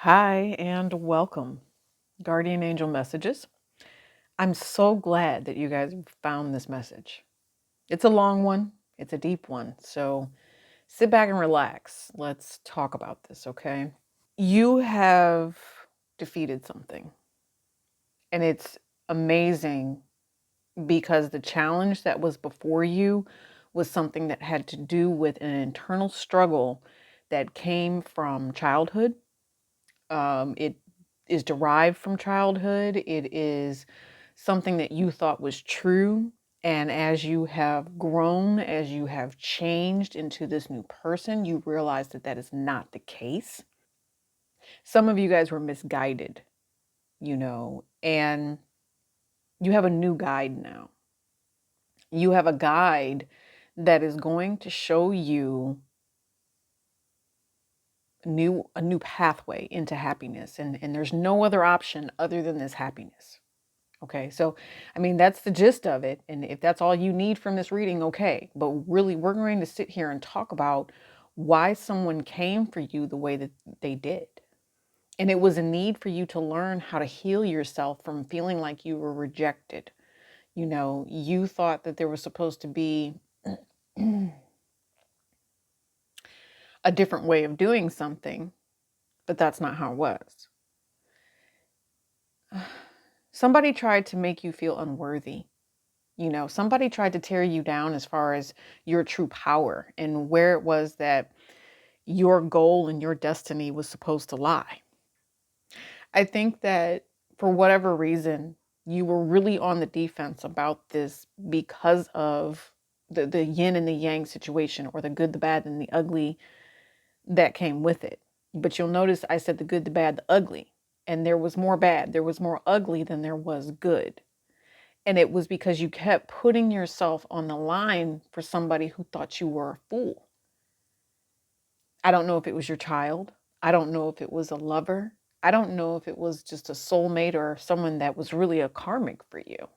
Hi and welcome, Guardian Angel Messages. I'm so glad that you guys found this message. It's a long one, it's a deep one, so sit back and relax. Let's talk about this, okay? You have defeated something, and it's amazing because the challenge that was before you was something that had to do with an internal struggle that came from childhood. It is derived from childhood. It is something that you thought was true. And as you have grown, as you have changed into this new person, you realize that that is not the case. Some of you guys were misguided, and you have a new guide now. You have a guide that is going to show you a new pathway into happiness. And there's no other option other than this happiness. Okay, so I mean, that's the gist of it. And if that's all you need from this reading, okay. But really, we're going to sit here and talk about why someone came for you the way that they did. And it was a need for you to learn how to heal yourself from feeling like you were rejected. You thought that there was supposed to be a different way of doing something, but that's not how it was. Somebody tried to make you feel unworthy. Somebody tried to tear you down as far as your true power and where it was that your goal and your destiny was supposed to lie. I think that for whatever reason, you were really on the defense about this because of the yin and the yang situation, or the good, the bad, and the ugly that came with it. But you'll notice I said the good, the bad, the ugly. And there was more bad. There was more ugly than there was good. And it was because you kept putting yourself on the line for somebody who thought you were a fool. I don't know if it was your child. I don't know if it was a lover. I don't know if it was just a soulmate or someone that was really a karmic for you.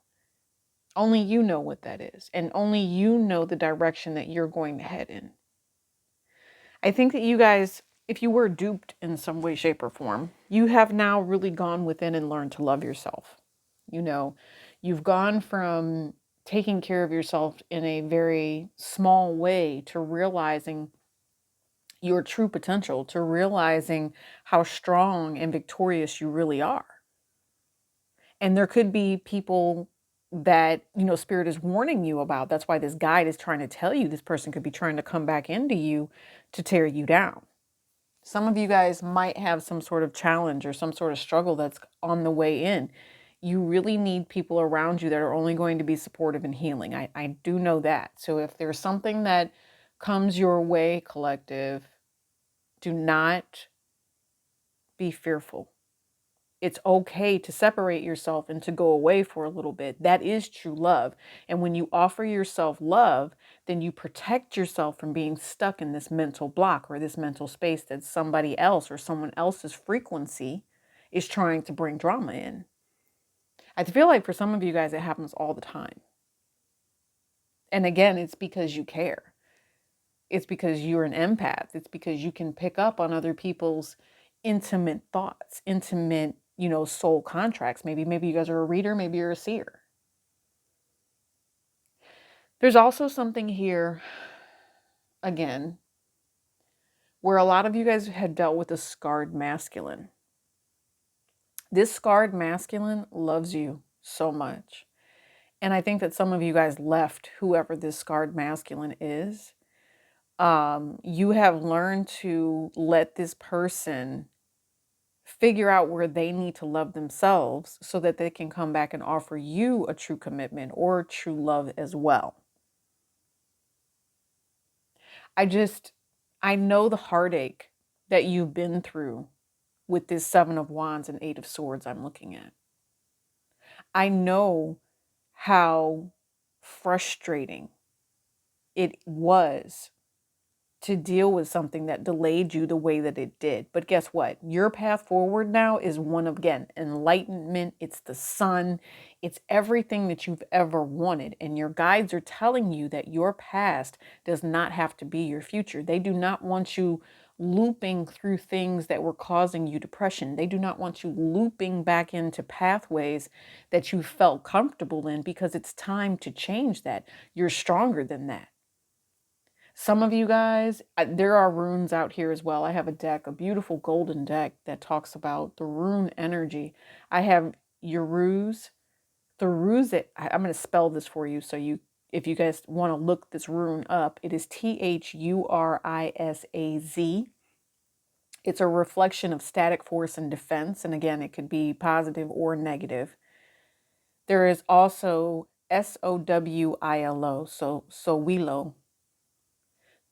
Only you know what that is. And only you know the direction that you're going to head in. I think that you guys, if you were duped in some way, shape, or form, you have now really gone within and learned to love yourself. You've gone from taking care of yourself in a very small way to realizing your true potential, to realizing how strong and victorious you really are. And there could be people that, Spirit is warning you about. That's why this guide is trying to tell you this person could be trying to come back into you to tear you down. Some of you guys might have some sort of challenge or some sort of struggle that's on the way in. You really need people around you that are only going to be supportive and healing. I do know that. So if there's something that comes your way, collective, do not be fearful. It's okay to separate yourself and to go away for a little bit. That is true love. And when you offer yourself love, then you protect yourself from being stuck in this mental block or this mental space that somebody else or someone else's frequency is trying to bring drama in. I feel like for some of you guys, it happens all the time. And again, it's because you care. It's because you're an empath. It's because you can pick up on other people's intimate thoughts, intimate, soul contracts. Maybe you guys are a reader, maybe you're a seer. There's also something here, again, where a lot of you guys had dealt with a scarred masculine. This scarred masculine loves you so much. And I think that some of you guys left whoever this scarred masculine is. You have learned to let this person figure out where they need to love themselves so that they can come back and offer you a true commitment or true love as well. I know the heartache that you've been through with this Seven of Wands and Eight of Swords I'm looking at. I know how frustrating it was to deal with something that delayed you the way that it did. But guess what? Your path forward now is one of, again, enlightenment. It's the sun. It's everything that you've ever wanted. And your guides are telling you that your past does not have to be your future. They do not want you looping through things that were causing you depression. They do not want you looping back into pathways that you felt comfortable in, because it's time to change that. You're stronger than that. Some of you guys, there are runes out here as well. I have a deck, a beautiful golden deck that talks about the rune energy. I have your ruse. The ruse, I'm going to spell this for you, so if you guys want to look this rune up, it is Thurisaz. It's a reflection of static force and defense, and again, it could be positive or negative. There is also Sowilo, so Sowilo.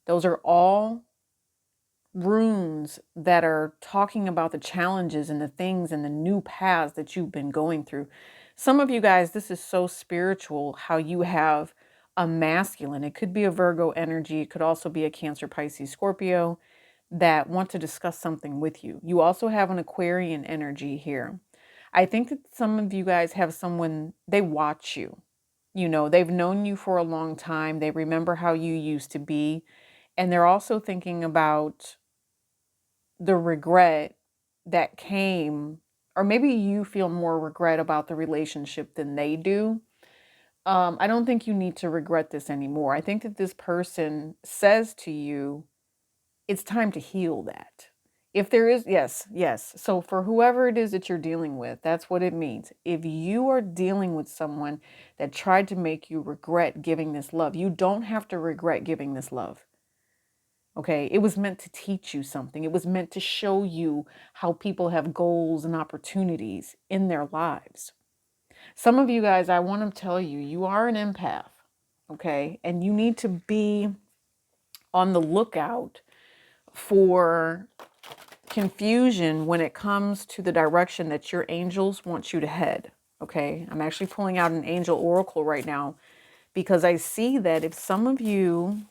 Those are all runes that are talking about the challenges and the things and the new paths that you've been going through. Some of you guys, this is so spiritual, how you have a masculine. It could be a Virgo energy. It could also be a Cancer, Pisces, Scorpio that want to discuss something with you. You also have an Aquarian energy here. I think that some of you guys have someone, they watch you. You know, they've known you for a long time. They remember how you used to be. And they're also thinking about the regret that came, or maybe you feel more regret about the relationship than they do. I don't think you need to regret this anymore. I think that this person says to you, it's time to heal that. If there is, yes. So for whoever it is that you're dealing with, that's what it means. If you are dealing with someone that tried to make you regret giving this love, you don't have to regret giving this love. Okay, it was meant to teach you something. It was meant to show you how people have goals and opportunities in their lives. Some of you guys, I want to tell you, you are an empath, okay? And you need to be on the lookout for confusion when it comes to the direction that your angels want you to head, okay? I'm actually pulling out an angel oracle right now because I see that if some of you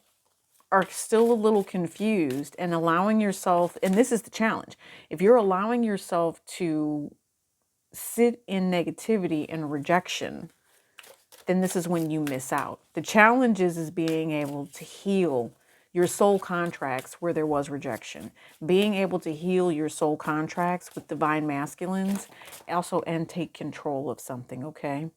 are still a little confused and allowing yourself, and this is the challenge, if you're allowing yourself to sit in negativity and rejection, then this is when you miss out. The challenge is being able to heal your soul contracts where there was rejection, being able to heal your soul contracts with divine masculines, also, and take control of something, okay?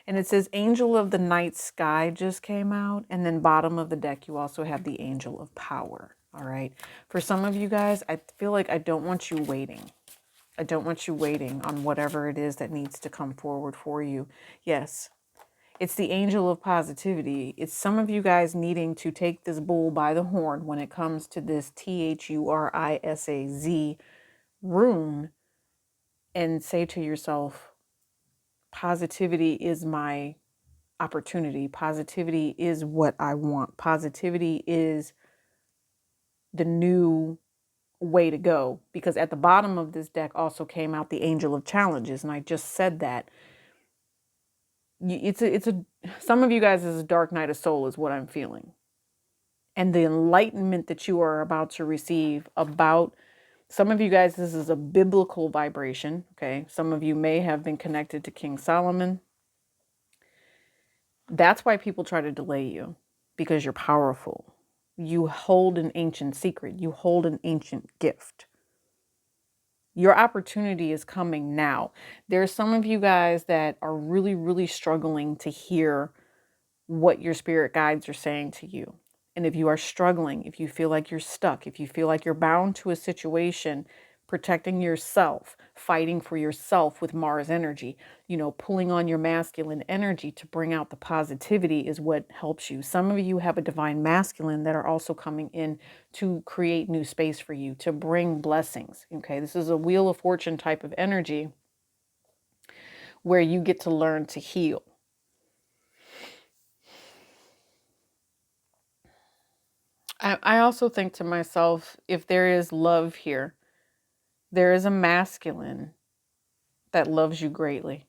And it says Angel of the Night Sky just came out. And then bottom of the deck, you also have the Angel of Power. All right. For some of you guys, I feel like I don't want you waiting. I don't want you waiting on whatever it is that needs to come forward for you. Yes, it's the Angel of Positivity. It's some of you guys needing to take this bull by the horn when it comes to this Thurisaz rune and say to yourself, positivity is my opportunity. Positivity is what I want. Positivity is the new way to go. Because at the bottom of this deck also came out the Angel of Challenges. And I just said that. Some of you guys is a dark night of soul is what I'm feeling. And the enlightenment that you are about to receive about, some of you guys, this is a biblical vibration. Okay. Some of you may have been connected to King Solomon. That's why people try to delay you, because you're powerful. You hold an ancient secret. You hold an ancient gift. Your opportunity is coming now. There are some of you guys that are really, really struggling to hear what your spirit guides are saying to you. And if you are struggling, if you feel like you're stuck, if you feel like you're bound to a situation, protecting yourself, fighting for yourself with Mars energy, pulling on your masculine energy to bring out the positivity is what helps you. Some of you have a divine masculine that are also coming in to create new space for you, to bring blessings. Okay, this is a Wheel of Fortune type of energy where you get to learn to heal. I also think to myself, if there is love here, there is a masculine that loves you greatly.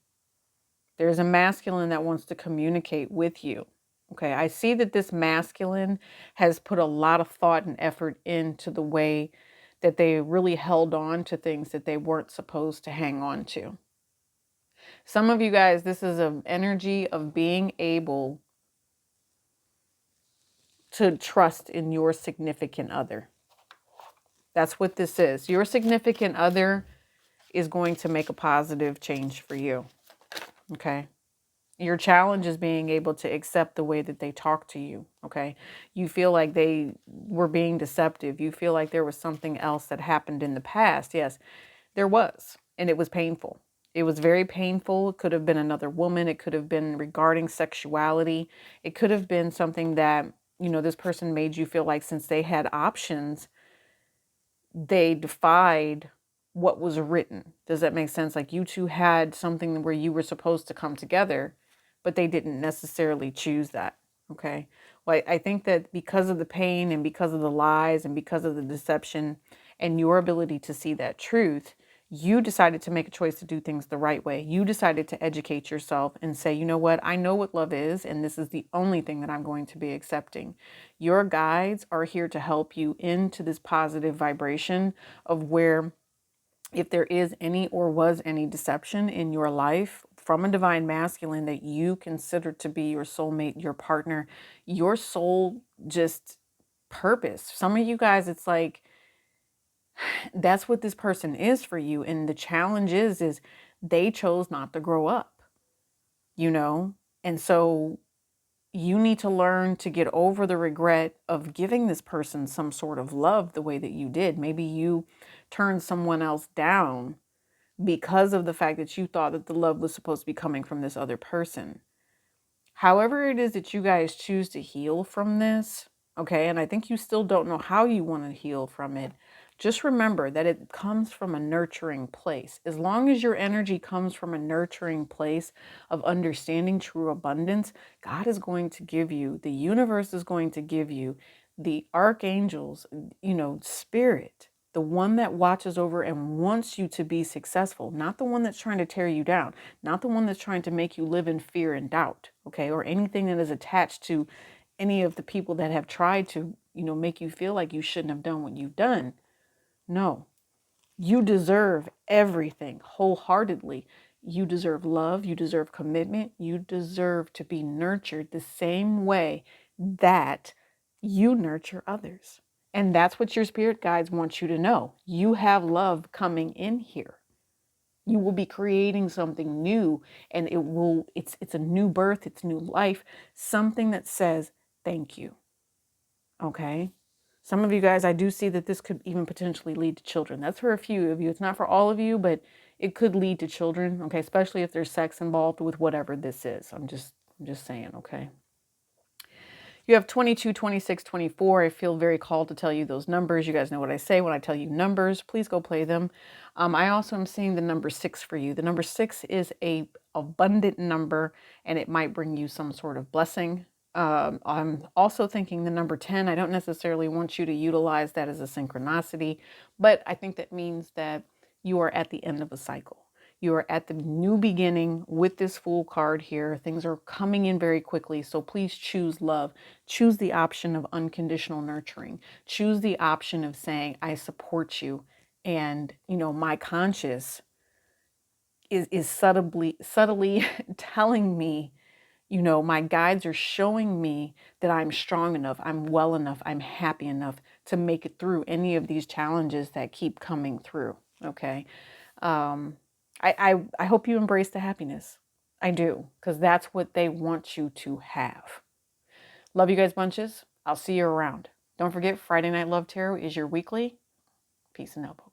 There's a masculine that wants to communicate with you. Okay, I see that this masculine has put a lot of thought and effort into the way that they really held on to things that they weren't supposed to hang on to. Some of you guys, this is an energy of being able to trust in your significant other. That's what this is. Your significant other is going to make a positive change for you. Okay. Your challenge is being able to accept the way that they talk to you. Okay. You feel like they were being deceptive. You feel like there was something else that happened in the past. Yes, there was. And it was painful. It was very painful. It could have been another woman. It could have been regarding sexuality. It could have been something that, this person made you feel like since they had options, they defied what was written. Does that make sense? Like you two had something where you were supposed to come together, but they didn't necessarily choose that. Okay. Well, I think that because of the pain and because of the lies and because of the deception and your ability to see that truth, you decided to make a choice to do things the right way. You decided to educate yourself and say, you know what? I know what love is, and this is the only thing that I'm going to be accepting. Your guides are here to help you into this positive vibration of where, if there is any or was any deception in your life from a divine masculine that you consider to be your soulmate, your partner, your soul just purpose. Some of you guys, it's like, that's what this person is for you. And the challenge is they chose not to grow up, And so you need to learn to get over the regret of giving this person some sort of love the way that you did. Maybe you turned someone else down because of the fact that you thought that the love was supposed to be coming from this other person. However it is that you guys choose to heal from this, okay, and I think you still don't know how you want to heal from it, just remember that it comes from a nurturing place. As long as your energy comes from a nurturing place of understanding true abundance, God is going to give you, the universe is going to give you, the archangels, spirit, the one that watches over and wants you to be successful, not the one that's trying to tear you down, not the one that's trying to make you live in fear and doubt, okay, or anything that is attached to any of the people that have tried to, make you feel like you shouldn't have done what you've done. No, you deserve everything wholeheartedly. You deserve love. You deserve commitment. You deserve to be nurtured the same way that you nurture others. And that's what your spirit guides want you to know. You have love coming in here. You will be creating something new, and it's a new birth, it's new life, something that says thank you. Okay? Some of you guys, I do see that this could even potentially lead to children. That's for a few of you. It's not for all of you, but it could lead to children, okay? Especially if there's sex involved with whatever this is. I'm just saying, okay? You have 22, 26, 24. I feel very called to tell you those numbers. You guys know what I say when I tell you numbers. Please go play them. I also am seeing the number 6 for you. The number 6 is a abundant number, and it might bring you some sort of blessing. I'm also thinking the number 10. I don't necessarily want you to utilize that as a synchronicity, but I think that means that you are at the end of a cycle. You are at the new beginning with this Fool card here. Things are coming in very quickly. So please choose love. Choose the option of unconditional nurturing. Choose the option of saying, I support you. And, my conscious is subtly telling me, my guides are showing me that I'm strong enough, I'm well enough, I'm happy enough to make it through any of these challenges that keep coming through. Okay. I hope you embrace the happiness. I do, because that's what they want you to have. Love you guys bunches. I'll see you around. Don't forget, Friday Night Love Tarot is your weekly. Peace and elbows.